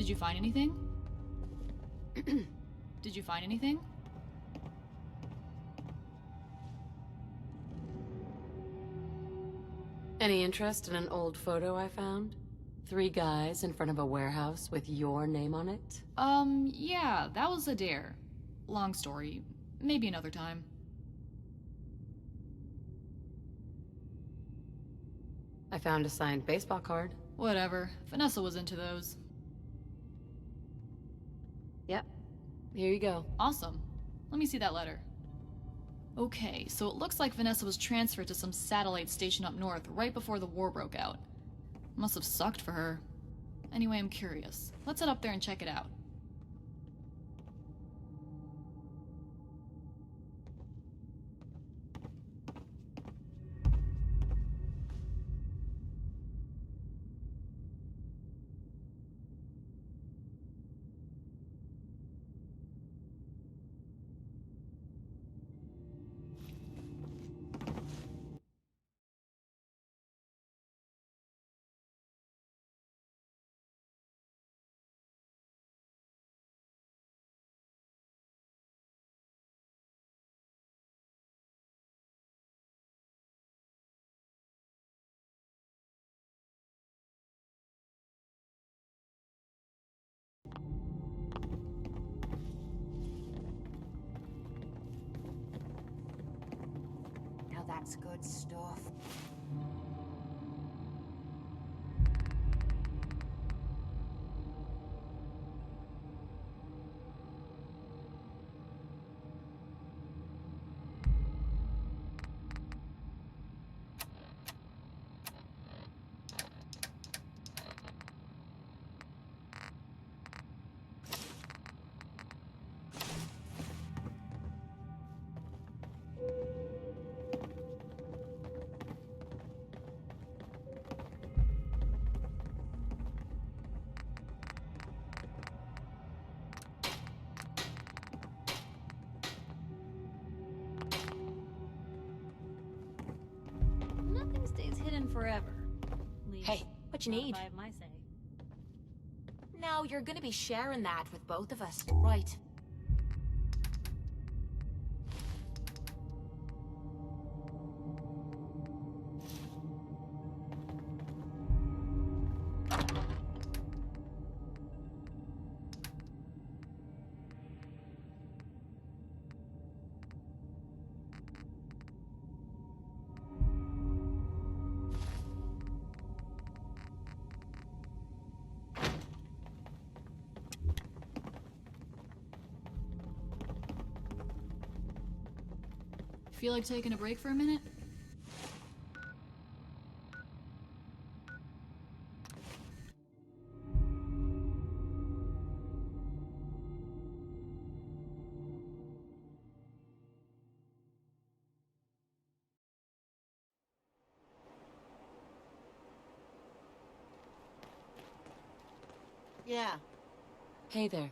Did you find anything? Did you find anything? Any interest in an old photo I found? 3 guys in front of a warehouse with your name on it? Yeah, that was a dare. Long story. Maybe another time. I found a signed baseball card. Whatever. Vanessa was into those. Yep. Here you go. Awesome. Let me see that letter. Okay, so it looks like Vanessa was transferred to some satellite station up north right before the war broke out. Must have sucked for her. Anyway, I'm curious. Let's head up there and check it out. Now that's good stuff. Nothing stays hidden forever. Hey, what you need? If I have my say. Now you're gonna be sharing that with both of us, right? Feel like taking a break for a minute? Yeah. Hey there.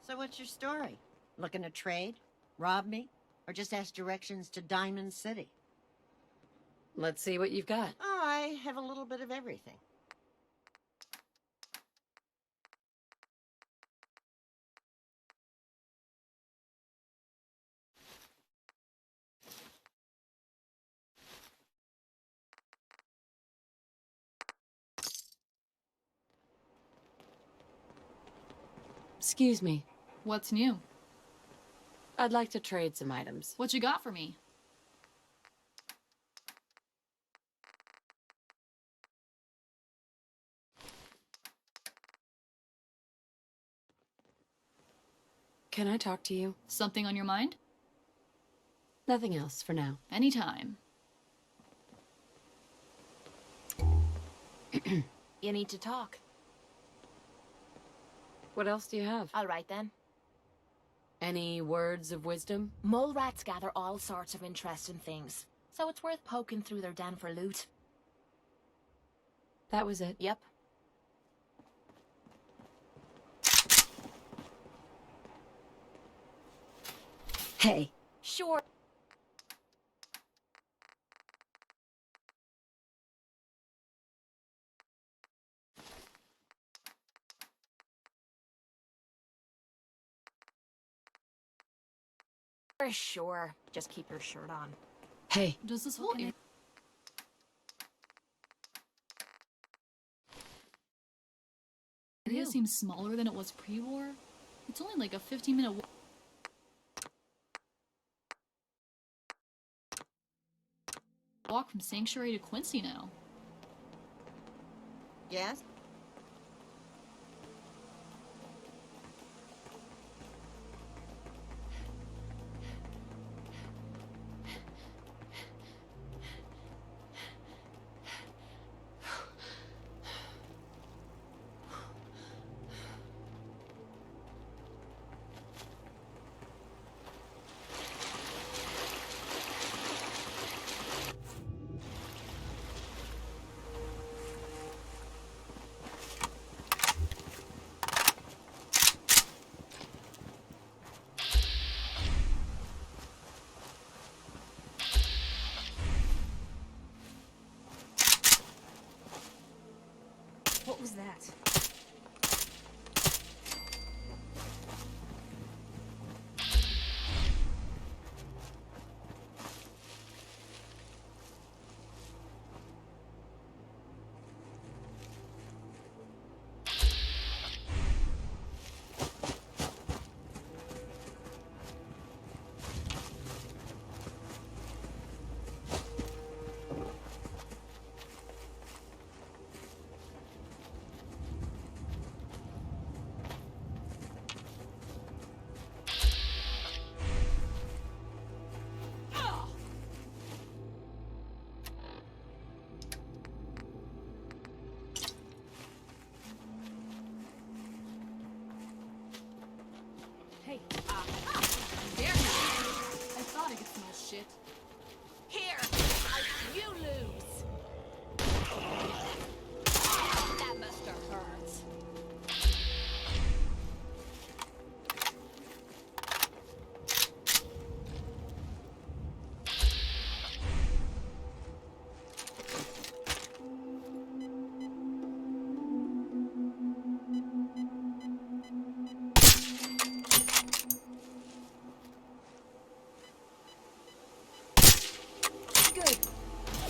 So what's your story? Looking to trade? Rob me? Or just ask directions to Diamond City? Let's see what you've got. Oh, I have a little bit of everything. Excuse me. What's new? I'd like to trade some items. What you got for me? Can I talk to you? Something on your mind? Nothing else for now. Anytime. You need to talk. What else do you have? All right then. Any words of wisdom? Mole rats gather all sorts of interesting things, so it's worth poking through their den for loot. That was it. Yep. Hey. Sure. Sure, just keep your shirt on. Hey, Does this whole area seem smaller than it was pre-war? It's only like a 15-minute walk from Sanctuary to Quincy now. Yes? What was that? Hey, there! I thought I could smell shit. Here! You lose! That must have hurt. Good.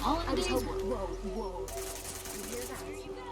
All in a day's work. Whoa. You hear that? Here you go.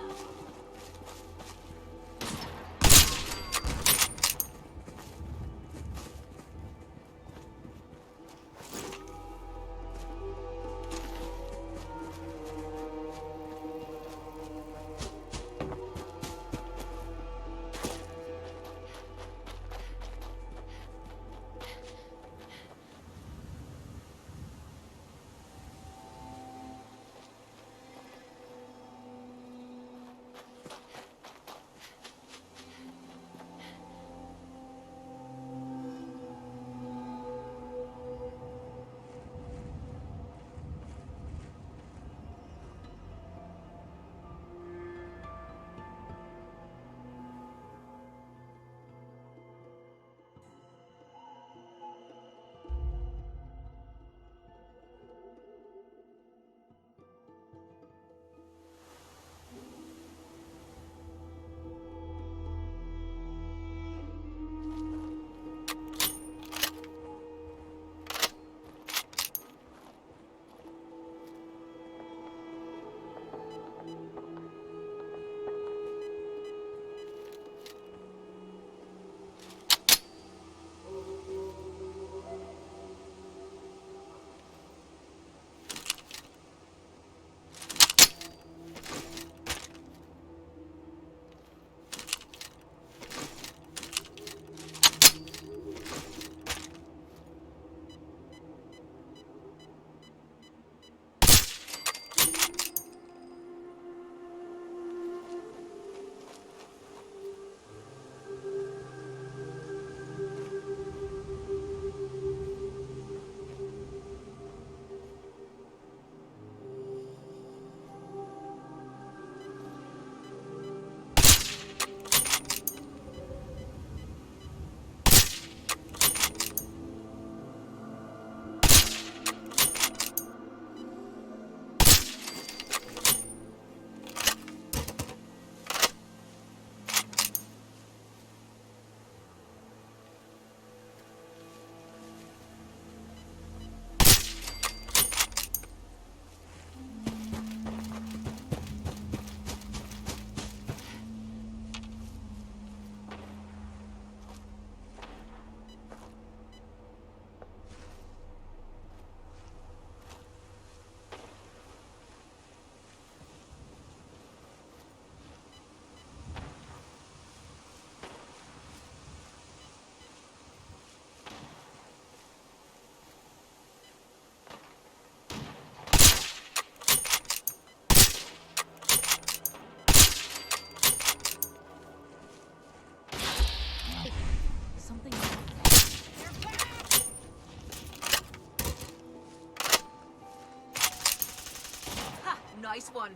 Nice one.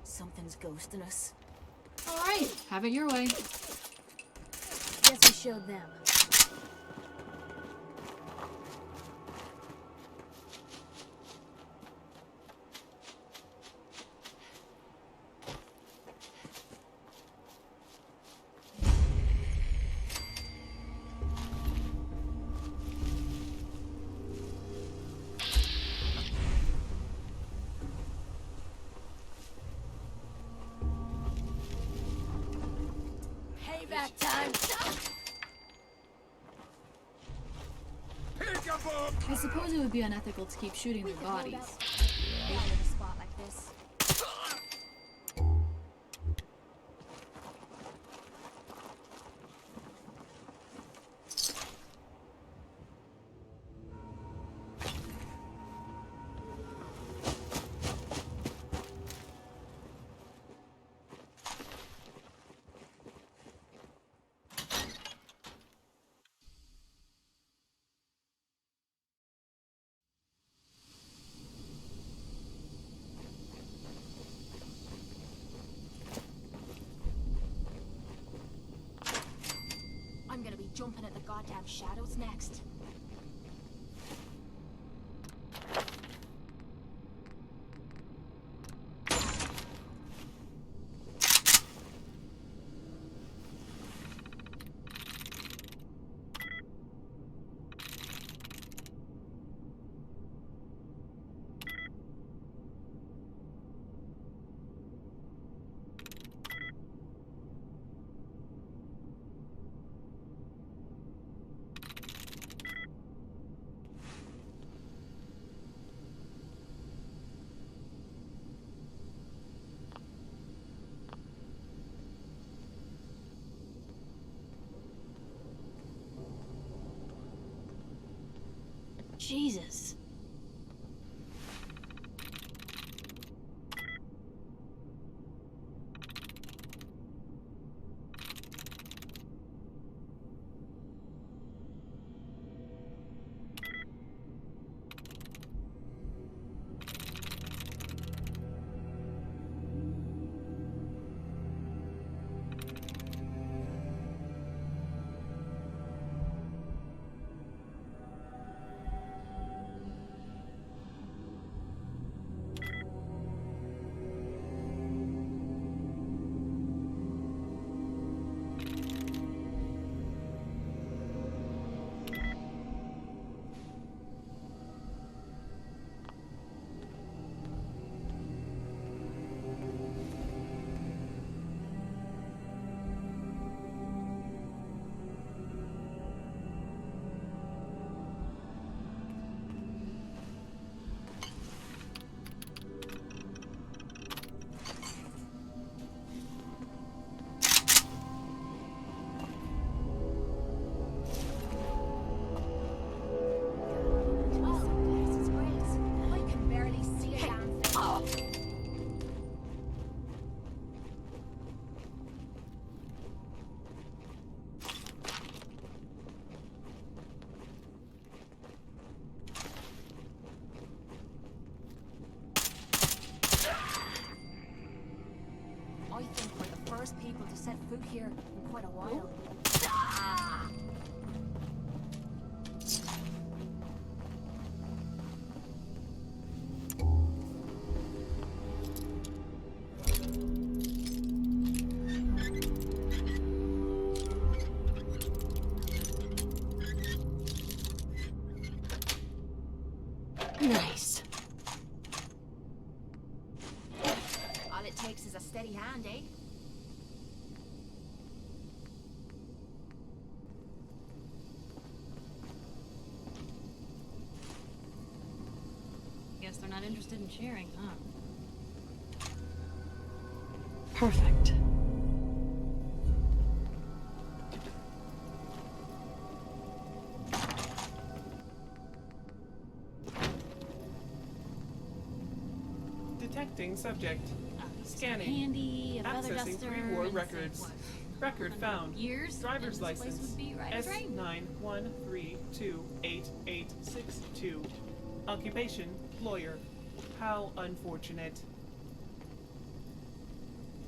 Something's ghosting us. Alright, have it your way. Guess we showed them. Payback time! I suppose it would be unethical to keep shooting their bodies. Out of a spot like this. I'm gonna be jumping at the goddamn shadows next. Jesus. I think we're the first people to set foot here in quite a while. Nice. All it takes is a steady hand, eh? Guess they're not interested in sharing, huh? Perfect. Detecting subject. Scanning. Handy, a feather Accessing duster, pre-war and records. what, Record found. years? Driver's and this place license. would be right, right? S913288862. Occupation, lawyer. How unfortunate.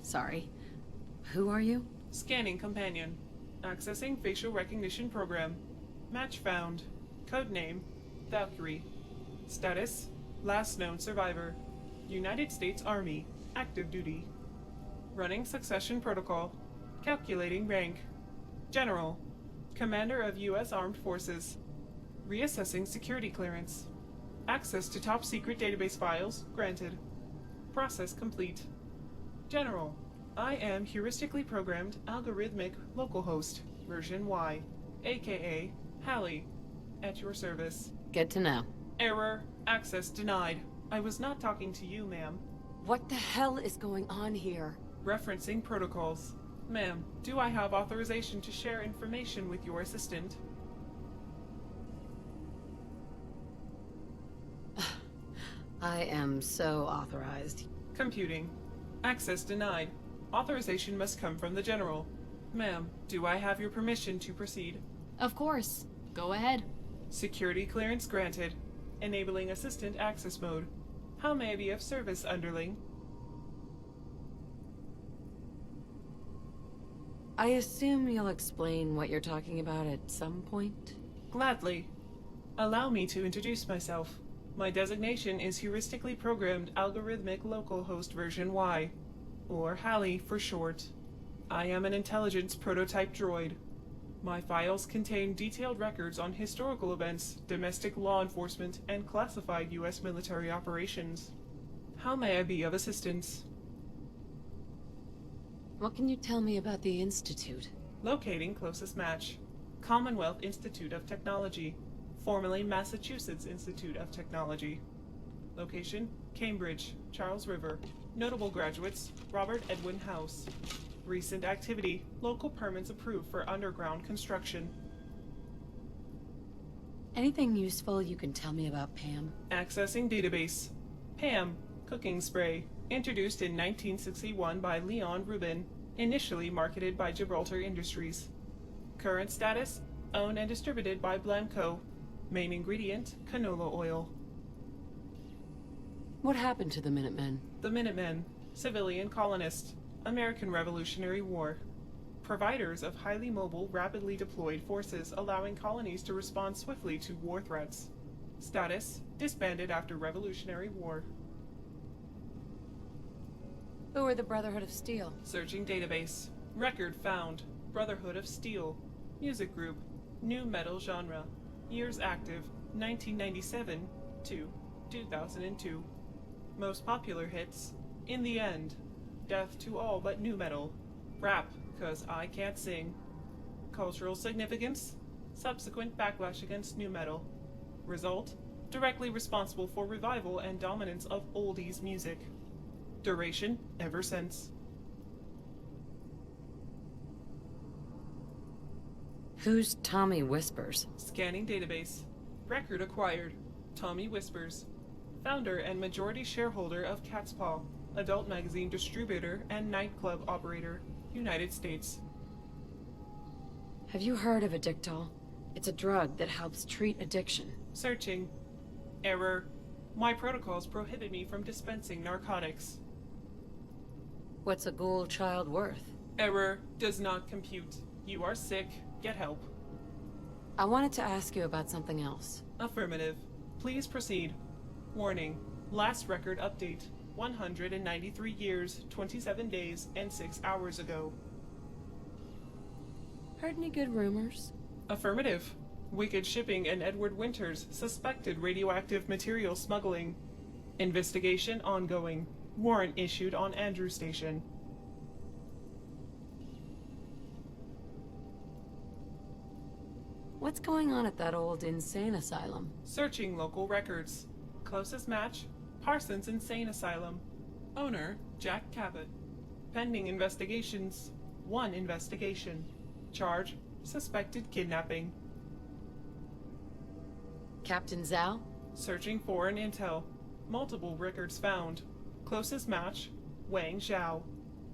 Sorry. Who are you? Scanning companion. Accessing facial recognition program. Match found. Codename, Valkyrie. Status, last known survivor. United States Army, active duty. Running succession protocol. Calculating rank. General. Commander of U.S. Armed Forces. Reassessing security clearance. Access to top secret database files granted. Process complete. General. I am heuristically programmed algorithmic localhost, version Y, aka Hallie. At your service. Good to know. Error. Access denied. I was not talking to you, ma'am. What the hell is going on here? Referencing protocols. Ma'am, do I have authorization to share information with your assistant? I am so authorized. Computing. Access denied. Authorization must come from the General. Ma'am, do I have your permission to proceed? Of course. Go ahead. Security clearance granted. Enabling assistant access mode. How may I be of service, underling? I assume you'll explain what you're talking about at some point? Gladly. Allow me to introduce myself. My designation is heuristically programmed algorithmic localhost version Y, or Hallie for short. I am an intelligence prototype droid. My files contain detailed records on historical events, domestic law enforcement, and classified U.S. military operations. How may I be of assistance? What can you tell me about the Institute? Locating closest match. Commonwealth Institute of Technology, formerly Massachusetts Institute of Technology. Location, Cambridge, Charles River. Notable graduates, Robert Edwin House. Recent activity, local permits approved for underground construction. Anything useful you can tell me about Pam? Accessing database. Pam, cooking spray. Introduced in 1961 by Leon Rubin, initially marketed by Gibraltar Industries. Current status, owned and distributed by Blamco. Main ingredient, canola oil. What happened to the Minutemen? The Minutemen, civilian colonists, American Revolutionary War. Providers of highly mobile, rapidly deployed forces allowing colonies to respond swiftly to war threats. Status, disbanded after Revolutionary War. Who are the Brotherhood of Steel? Searching database. Record found. Brotherhood of Steel. Music group. New metal genre. Years active, 1997 to 2002. Most popular hits. In the End. Death to all but new metal. Rap, 'cause I can't sing. Cultural significance. Subsequent backlash against new metal. Result. Directly responsible for revival and dominance of oldies music. Duration, ever since. Who's Tommy Whispers? Scanning database. Record acquired. Tommy Whispers. Founder and majority shareholder of Cat's Paw, adult magazine distributor and nightclub operator, United States. Have you heard of Addictol? It's a drug that helps treat addiction. Searching. Error. My protocols prohibit me from dispensing narcotics. What's a ghoul child worth? Error does not compute. You are sick. Get help. I wanted to ask you about something else. Affirmative. Please proceed. Warning. Last record update. 193 years, 27 days, and 6 hours ago. Heard any good rumors? Affirmative. Wicked Shipping and Edward Winters suspected radioactive material smuggling. Investigation ongoing. Warrant issued on Andrew Station. What's going on at that old insane asylum? Searching local records. Closest match, Parsons Insane Asylum. Owner, Jack Cabot. Pending investigations. 1 investigation. Charge: suspected kidnapping. Captain Zhao? Searching foreign intel. Multiple records found. Closest match: Wang Zhao.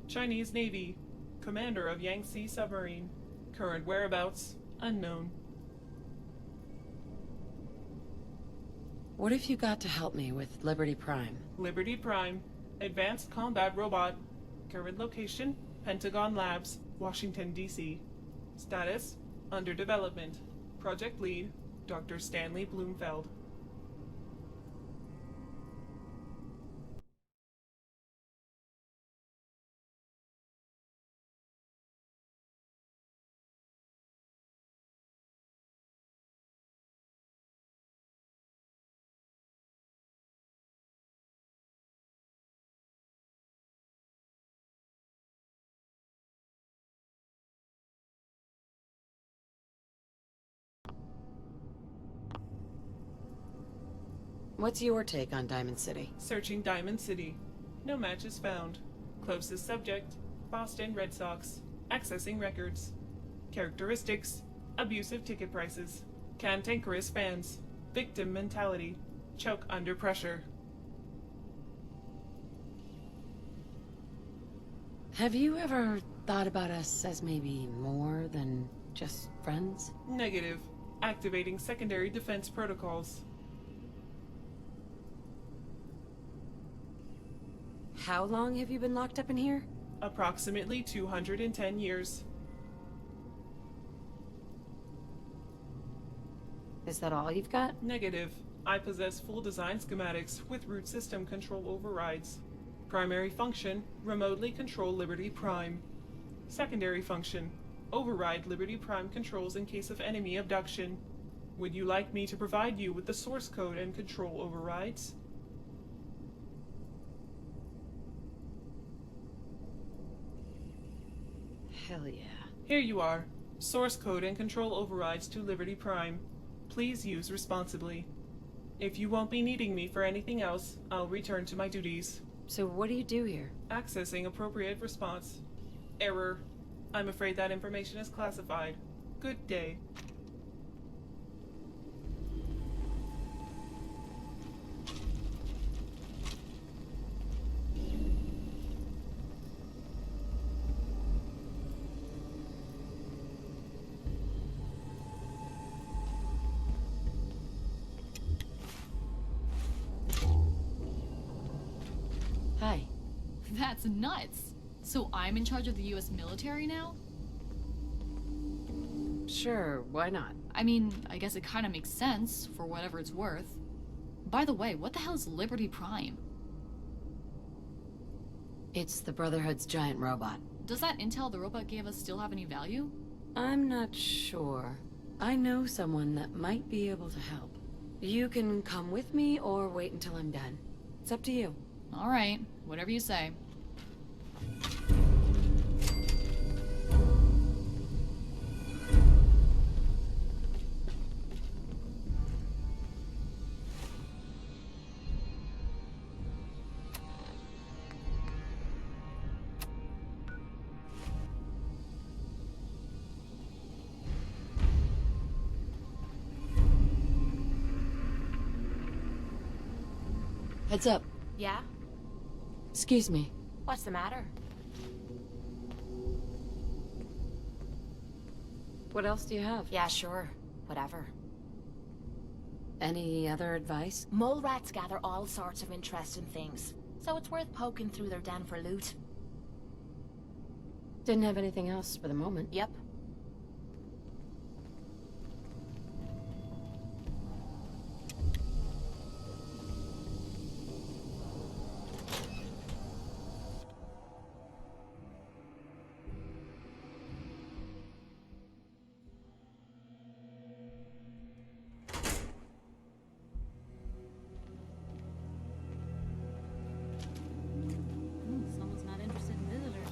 Chinese Navy. Commander of Yangtze submarine. Current whereabouts: unknown. What if you got to help me with Liberty Prime? Liberty Prime. Advanced combat robot. Current location: Pentagon Labs, Washington, D.C. Status: under development. Project lead: Dr. Stanley Bloomfeld. What's your take on Diamond City? Searching Diamond City. No matches found. Closest subject: Boston Red Sox. Accessing records. Characteristics: abusive ticket prices. Cantankerous fans. Victim mentality. Choke under pressure. Have you ever thought about us as maybe more than just friends? Negative. Activating secondary defense protocols. How long have you been locked up in here? Approximately 210 years. Is that all you've got? Negative. I possess full design schematics with root system control overrides. Primary function: remotely control Liberty Prime. Secondary function: override Liberty Prime controls in case of enemy abduction. Would you like me to provide you with the source code and control overrides? Hell yeah. Here you are. Source code and control overrides to Liberty Prime. Please use responsibly. If you won't be needing me for anything else, I'll return to my duties. So what do you do here? Accessing appropriate response. Error. I'm afraid that information is classified. Good day. Hi. That's nuts. So I'm in charge of the US military now? Sure, why not? I mean, I guess it kind of makes sense, for whatever it's worth. By the way, what the hell is Liberty Prime? It's the Brotherhood's giant robot. Does that intel the robot gave us still have any value? I'm not sure. I know someone that might be able to help. You can come with me or wait until I'm done. It's up to you. Alright, whatever you say. Heads up. Yeah? Excuse me. What's the matter? What else do you have? Yeah, sure. Whatever. Any other advice? Mole rats gather all sorts of interesting things, so it's worth poking through their den for loot. Didn't have anything else for the moment. Yep. Someone's not interested in visitors.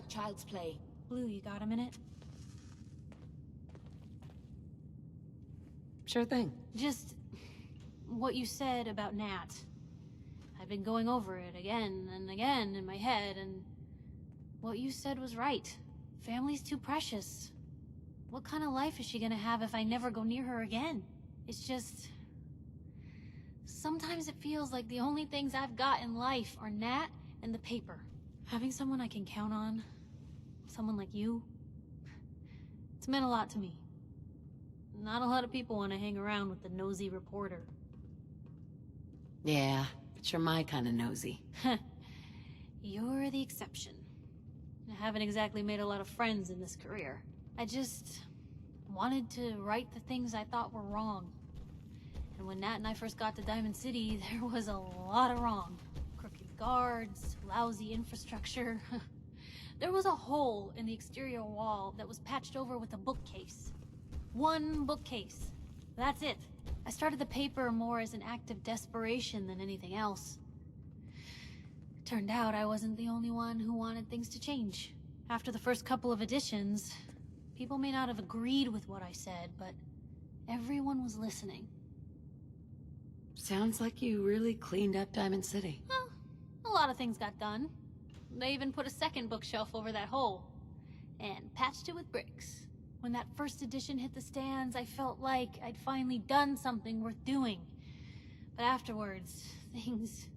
child's play. Blue, you got a minute? Sure thing. Just what you said about Nat. I've been going over it again and again in my head, and what you said was right. Family's too precious. What kind of life is she gonna have if I never go near her again? It's just... sometimes it feels like the only things I've got in life are Nat and the paper. Having someone I can count on, someone like you, it's meant a lot to me. Not a lot of people want to hang around with the nosy reporter. Yeah, but you're my kind of nosy. You're the exception. I haven't exactly made a lot of friends in this career. I just wanted to right the things I thought were wrong. And when Nat and I first got to Diamond City, there was a lot of wrong. Crooked guards, lousy infrastructure. There was a hole in the exterior wall that was patched over with a bookcase. One bookcase. That's it. I started the paper more as an act of desperation than anything else. Turned out I wasn't the only one who wanted things to change. After the first couple of editions, people may not have agreed with what I said, but everyone was listening. Sounds like you really cleaned up Diamond City. Well, a lot of things got done. They even put a second bookshelf over that hole, and patched it with bricks. When that first edition hit the stands, I felt like I'd finally done something worth doing. But afterwards, things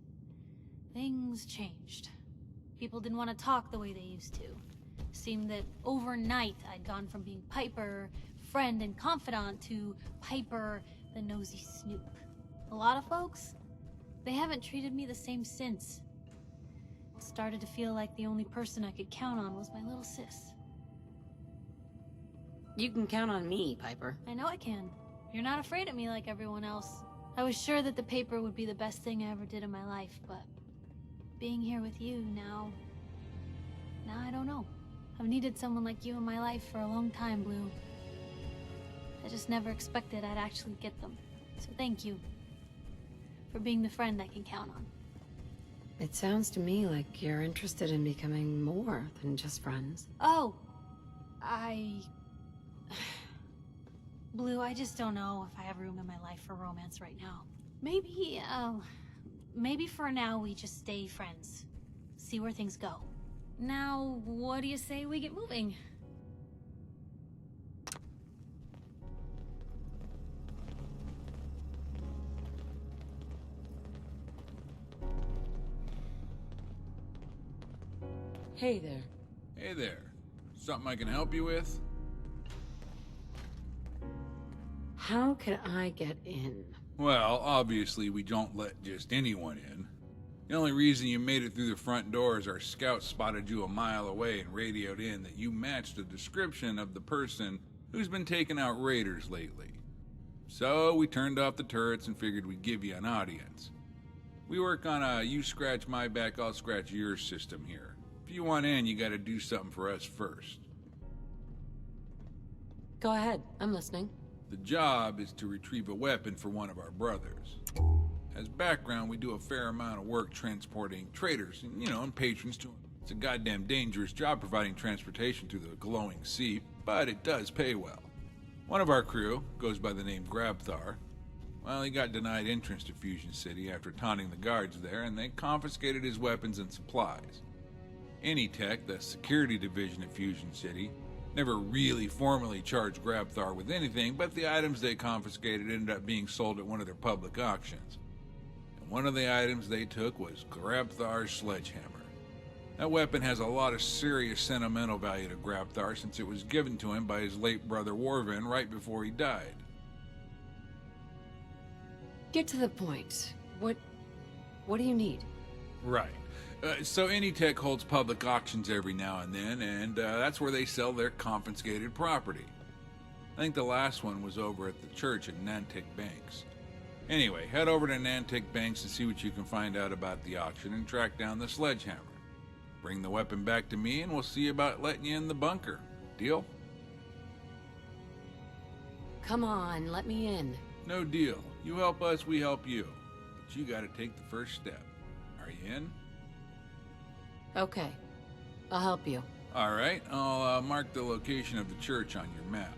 changed. People didn't want to talk the way they used to. Seemed that overnight I'd gone from being Piper, friend and confidant, to Piper, the nosy snoop. A lot of folks, they haven't treated me the same since. It started to feel like the only person I could count on was my little sis. You can count on me, Piper. I know I can. You're not afraid of me like everyone else. I was sure that the paper would be the best thing I ever did in my life, but being here with you now I don't know. I've needed someone like you in my life for a long time, Blue. I just never expected I'd actually get them. So thank you for being the friend I can count on. It sounds to me like you're interested in becoming more than just friends. Oh, Blue, I just don't know if I have room in my life for romance right now. Maybe for now we just stay friends. See where things go. Now, what do you say we get moving? Hey there. Hey there. Something I can help you with? How could I get in? Well, obviously we don't let just anyone in. The only reason you made it through the front door is our scouts spotted you a mile away and radioed in that you matched the description of the person who's been taking out raiders lately. So we turned off the turrets and figured we'd give you an audience. We work on a you scratch my back, I'll scratch yours system here. If you want in, you gotta do something for us first. Go ahead, I'm listening. The job is to retrieve a weapon for one of our brothers. As background, we do a fair amount of work transporting traders and patrons to them. It's a goddamn dangerous job providing transportation through the glowing sea, but it does pay well. One of our crew goes by the name Grabthar. Well, he got denied entrance to Fusion City after taunting the guards there, and they confiscated his weapons and supplies. Anytech, the security division at Fusion City, never really formally charged Grabthar with anything, but the items they confiscated ended up being sold at one of their public auctions. And one of the items they took was Grabthar's sledgehammer. That weapon has a lot of serious sentimental value to Grabthar since it was given to him by his late brother Warvin right before he died. Get to the point. What do you need? Right. So Anytech holds public auctions every now and then, and that's where they sell their confiscated property. I think the last one was over at the church at Nantic Banks. Anyway, head over to Nantic Banks and see what you can find out about the auction and track down the sledgehammer. Bring the weapon back to me and we'll see about letting you in the bunker. Deal? Come on, let me in. No deal. You help us, we help you. But you gotta take the first step. Are you in? Okay, I'll help you. All right, I'll mark the location of the church on your map.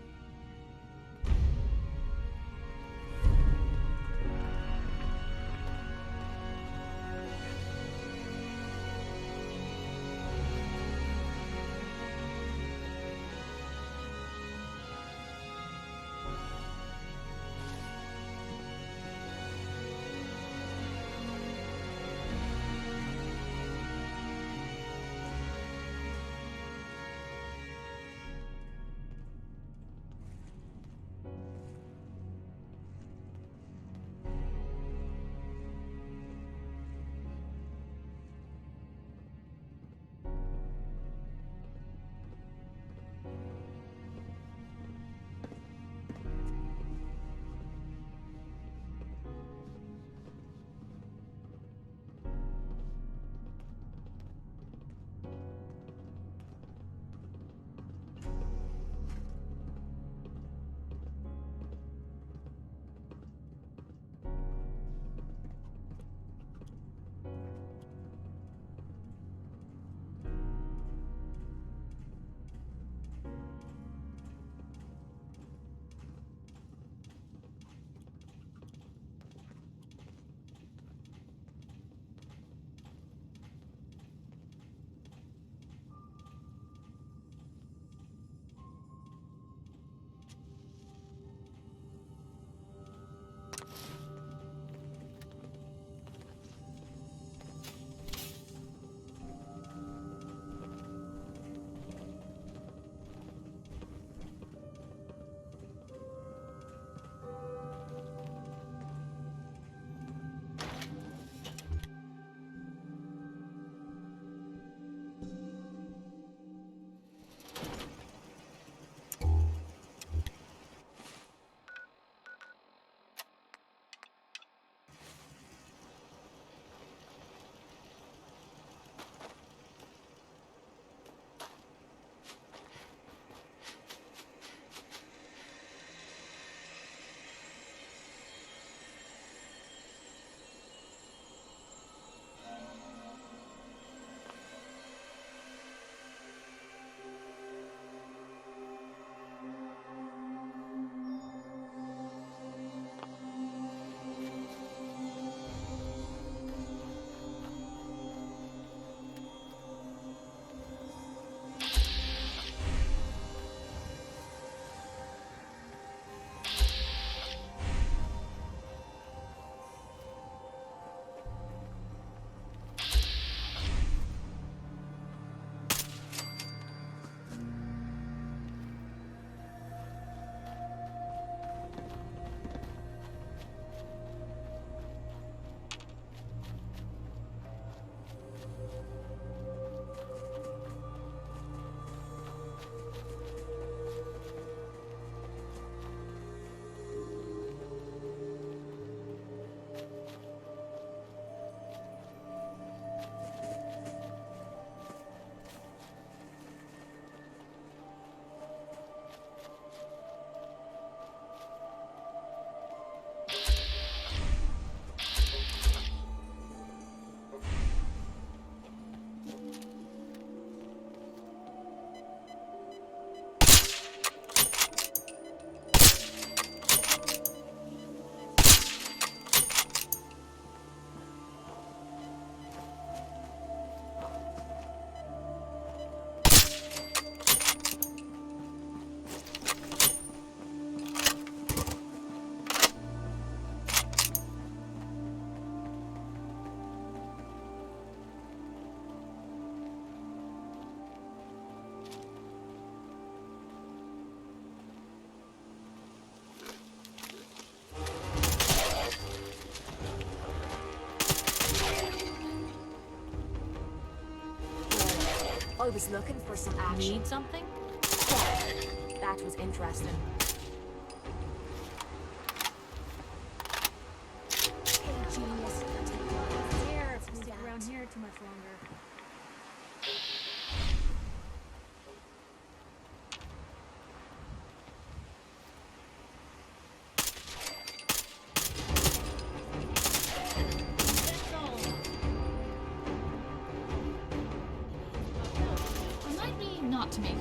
I was looking for some action. Need something? Yeah, that was interesting. Hey, genius. Here, if you stick around here too much longer. not to me.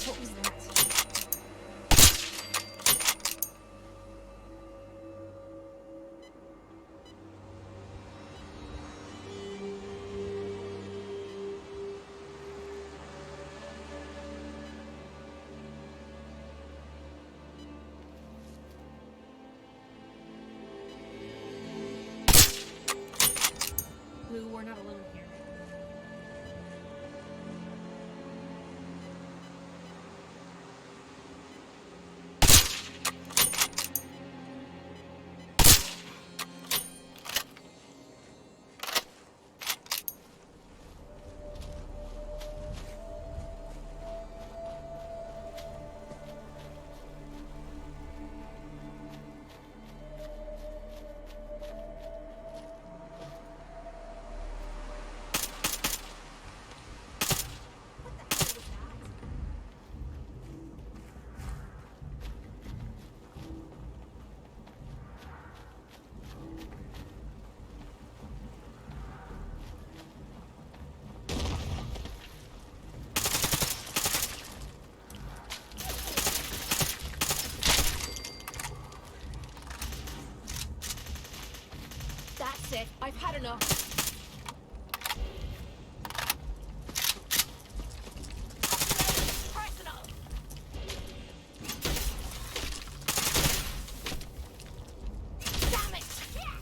What was that? Blue, we're not alone here. That's it. I've had enough. Personal. Damn it!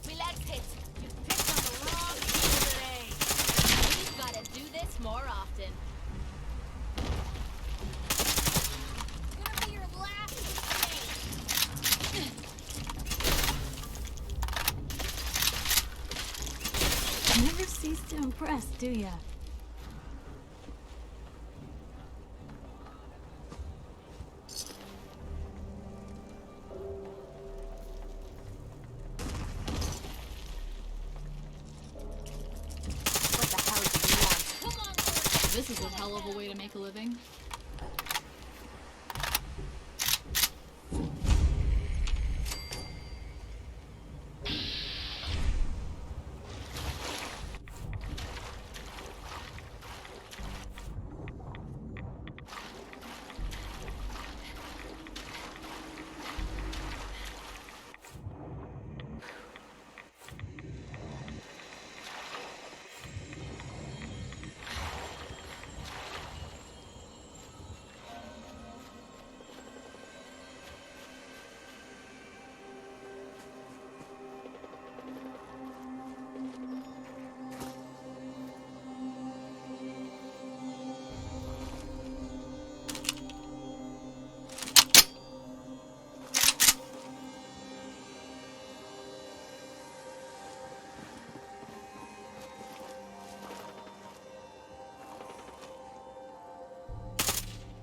Me legs hit. You picked on the wrong people today. We've got to do this more often. Gonna be your last mistake. Never cease to impress, do ya? What the hell do you want? Come on, this is a hell of a way to make a living.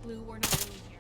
Blue, we're not alone here.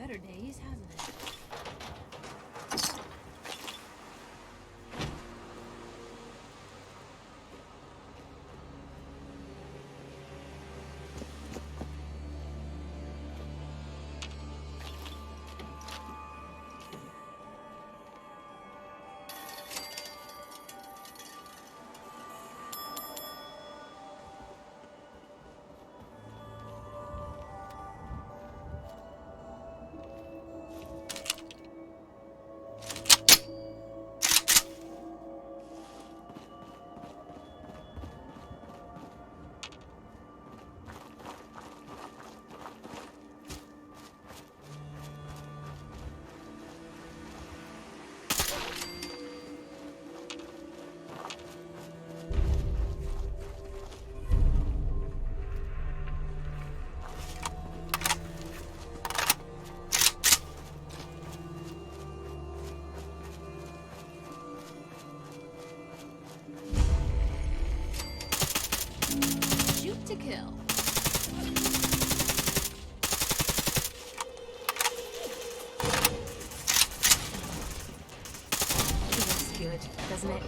better days, hasn't it? Shoot to kill. Feels good, doesn't it?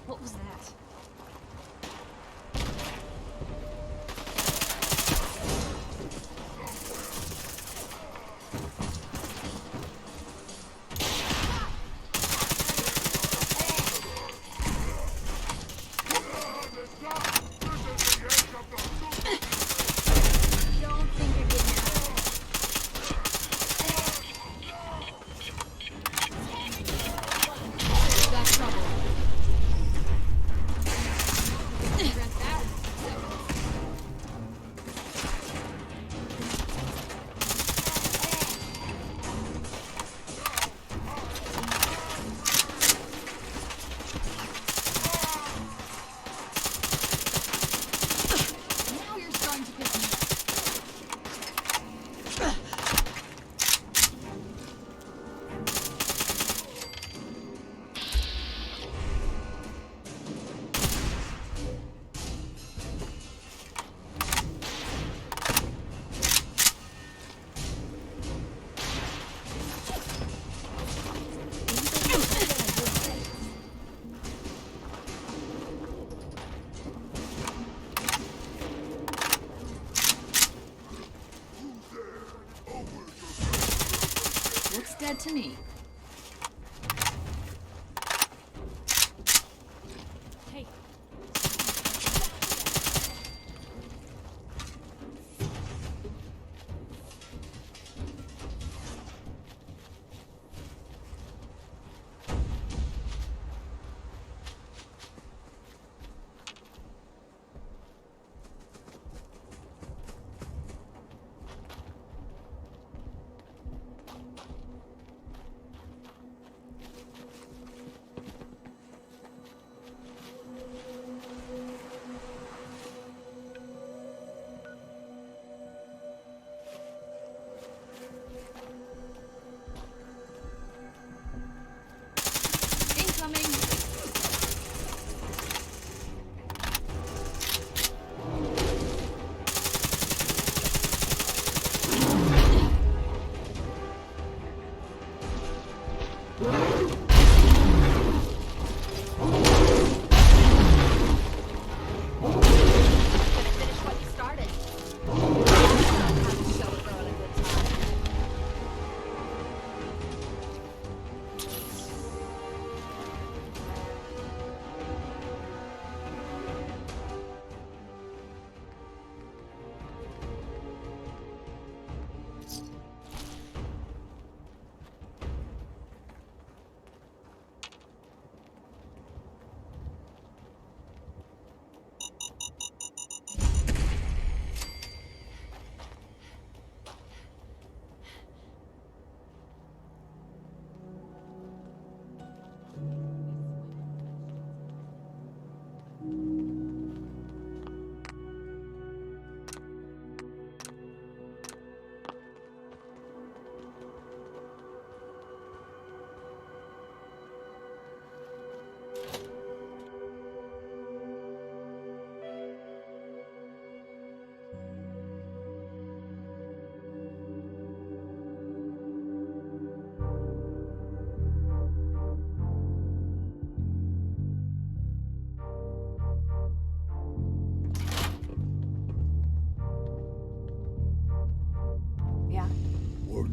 What was that? Don't think you're getting Got trouble. Now you're starting to piss me off. Looks dead to me. Hey,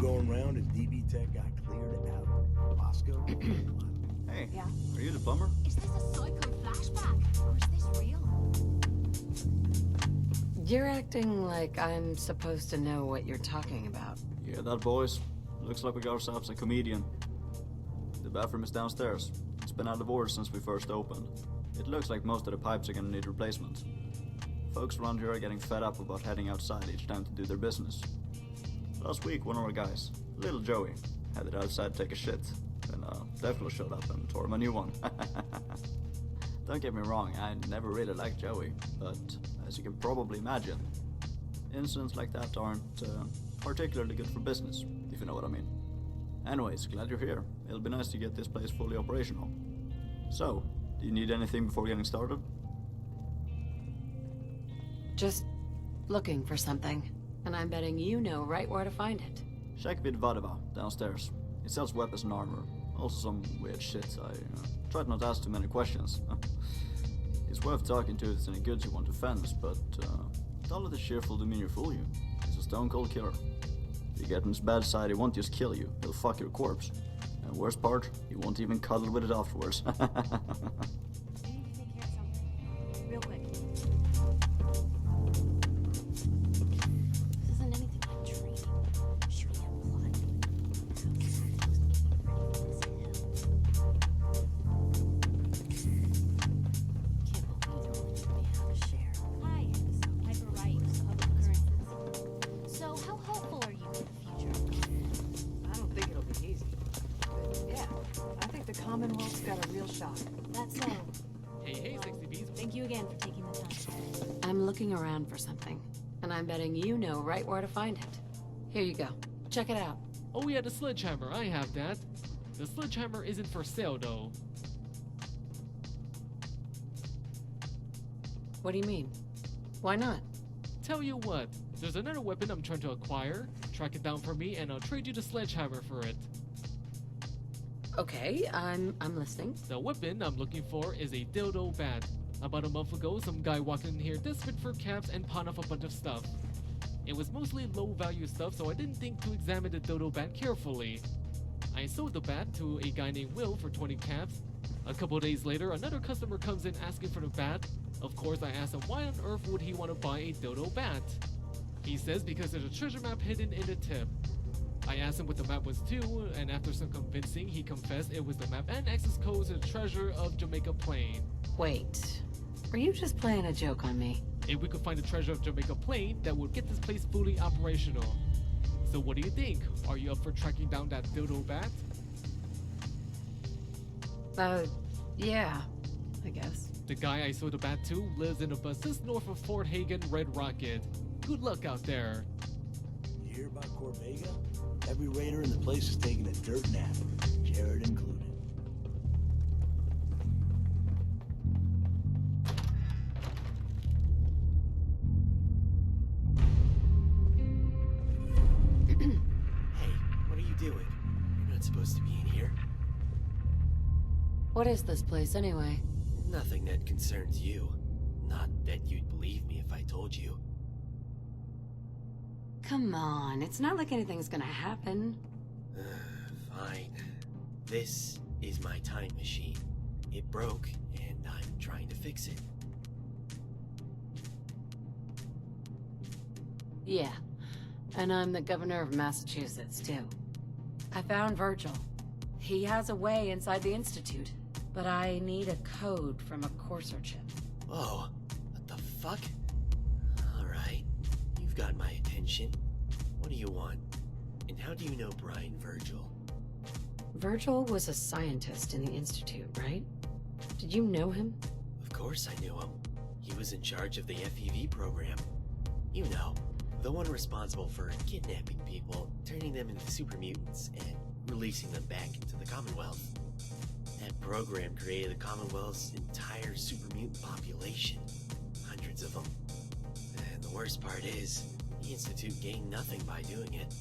going around as DB Tech got cleared out? Bosco? Hey, Yeah? are you the plumber? Is this a psycho flashback? Or is this real? You're acting like I'm supposed to know what you're talking about. Yeah, that boys. Looks like we got ourselves a comedian. The bathroom is downstairs. It's been out of order since we first opened. It looks like most of the pipes are gonna need replacement. Folks around here are getting fed up about heading outside each time to do their business. Last week, one of our guys, little Joey, headed outside to take a shit. Then Deflo showed up and tore him a new one. Don't get me wrong, I never really liked Joey, but as you can probably imagine, incidents like that aren't particularly good for business, if you know what I mean. Anyways, glad you're here. It'll be nice to get this place fully operational. So, do you need anything before getting started? Just looking for something, and I'm betting you know right where to find it. Check with Vadeva, downstairs. It sells weapons and armor. Also some weird shit. I tried not to ask too many questions. It's worth talking to if there's any goods you want to fence, but don't let the cheerful demeanor fool you. He's a stone cold killer. If you get on his bad side, he won't just kill you, he'll fuck your corpse. And worst part, he won't even cuddle with it afterwards. I need to take care of something. Real quick. This isn't anything like training. Shooting at blood. Can't believe you don't let me have a share. Hi, Hyper Right, public occurrences. So, how hopeful are you for the future? I don't think it'll be easy. But yeah, I think the Commonwealth's got a real shot. That's so. Hey, 60Bs. Thank you again for taking the time. I'm looking around for something, and I'm betting you know right where to find it. Here you go. Check it out. Oh yeah, the sledgehammer, I have that. The sledgehammer isn't for sale though. What do you mean? Why not? Tell you what, there's another weapon I'm trying to acquire. Track it down for me and I'll trade you the sledgehammer for it. Okay, I'm listening. The weapon I'm looking for is a dildo bat. About a month ago, some guy walked in here desperate for caps and pawned off a bunch of stuff. It was mostly low-value stuff, so I didn't think to examine the dildo bat carefully. I sold the bat to a guy named Will for 20 caps. A couple days later, another customer comes in asking for the bat. Of course, I asked him why on earth would he want to buy a dildo bat. He says because there's a treasure map hidden in the tip. I asked him what the map was too, and after some convincing, he confessed it was the map and access code to the treasure of Jamaica Plain. Wait, are you just playing a joke on me? If we could find the treasure of Jamaica Plain, that would get this place fully operational. So what do you think? Are you up for tracking down that dildo bat? Yeah, I guess. The guy I sold the bat to lives in a bus just north of Fort Hagen, Red Rocket. Good luck out there. You hear about Corvega? Every raider in the place is taking a dirt nap, Jared included. Hey, what are you doing? You're not supposed to be in here. What is this place anyway? Nothing that concerns you. Not that you'd believe me if I told you. Come on, it's not like anything's gonna happen. Fine. This is my time machine. It broke, and I'm trying to fix it. Yeah, and I'm the governor of Massachusetts, too. I found Virgil. He has a way inside the Institute, but I need a code from a Courser chip. Whoa, what the fuck? Alright, you've got my attention. What do you want? And how do you know Brian Virgil? Virgil was a scientist in the Institute, right? Did you know him? Of course I knew him. He was in charge of the FEV program. You know, the one responsible for kidnapping people, turning them into super mutants, and releasing them back into the Commonwealth. That program created the Commonwealth's entire super mutant population. Hundreds of them. And the worst part is, the Institute gained nothing by doing it.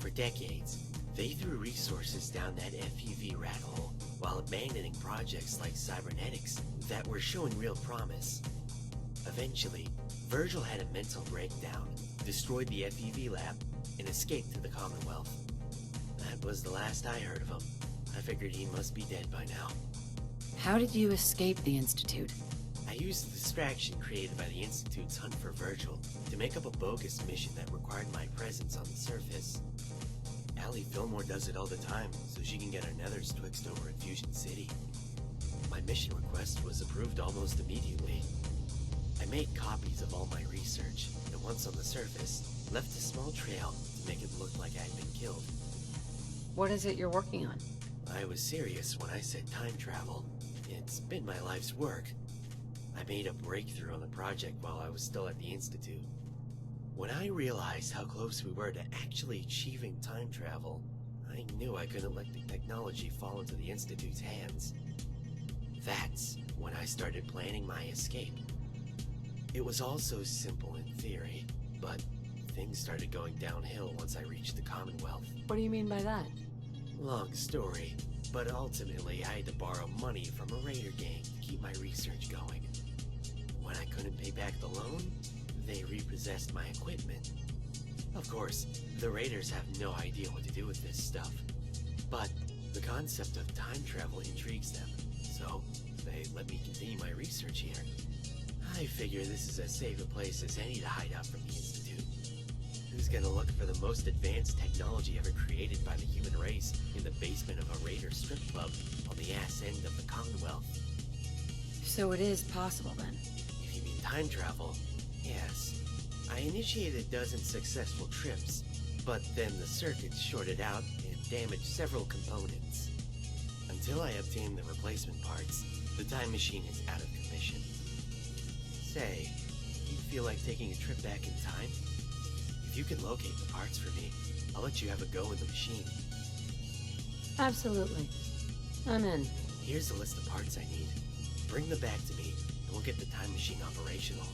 For decades, they threw resources down that FEV rat hole, while abandoning projects like cybernetics that were showing real promise. Eventually, Virgil had a mental breakdown, destroyed the FEV lab, and escaped to the Commonwealth. That was the last I heard of him. I figured he must be dead by now. How did you escape the Institute? I used the distraction created by the Institute's hunt for Virgil to make up a bogus mission that required my presence on the surface. Allie Fillmore does it all the time, so she can get her nethers twixt over at Fusion City. My mission request was approved almost immediately. I made copies of all my research, and once on the surface, left a small trail to make it look like I'd been killed. What is it you're working on? I was serious when I said time travel. It's been my life's work. I made a breakthrough on the project while I was still at the Institute. When I realized how close we were to actually achieving time travel, I knew I couldn't let the technology fall into the Institute's hands. That's when I started planning my escape. It was all so simple in theory, but things started going downhill once I reached the Commonwealth. What do you mean by that? Long story, but ultimately I had to borrow money from a raider gang to keep my research going. When I couldn't pay back the loan, they repossessed my equipment. Of course, the raiders have no idea what to do with this stuff, but the concept of time travel intrigues them, so they let me continue my research here. I figure this is as safe a place as any to hide out from the Institute. Who's gonna look for the most advanced technology ever created by the human race in the basement of a raider strip club on the ass end of the Commonwealth? So it is possible then? If you mean time travel, yes. I initiated a dozen successful trips, but then the circuits shorted out and damaged several components. Until I obtained the replacement parts, the time machine is out of commission. Say, you feel like taking a trip back in time? If you can locate the parts for me, I'll let you have a go in the machine. Absolutely. I'm in. Here's the list of parts I need. Bring them back to me, and we'll get the time machine operational.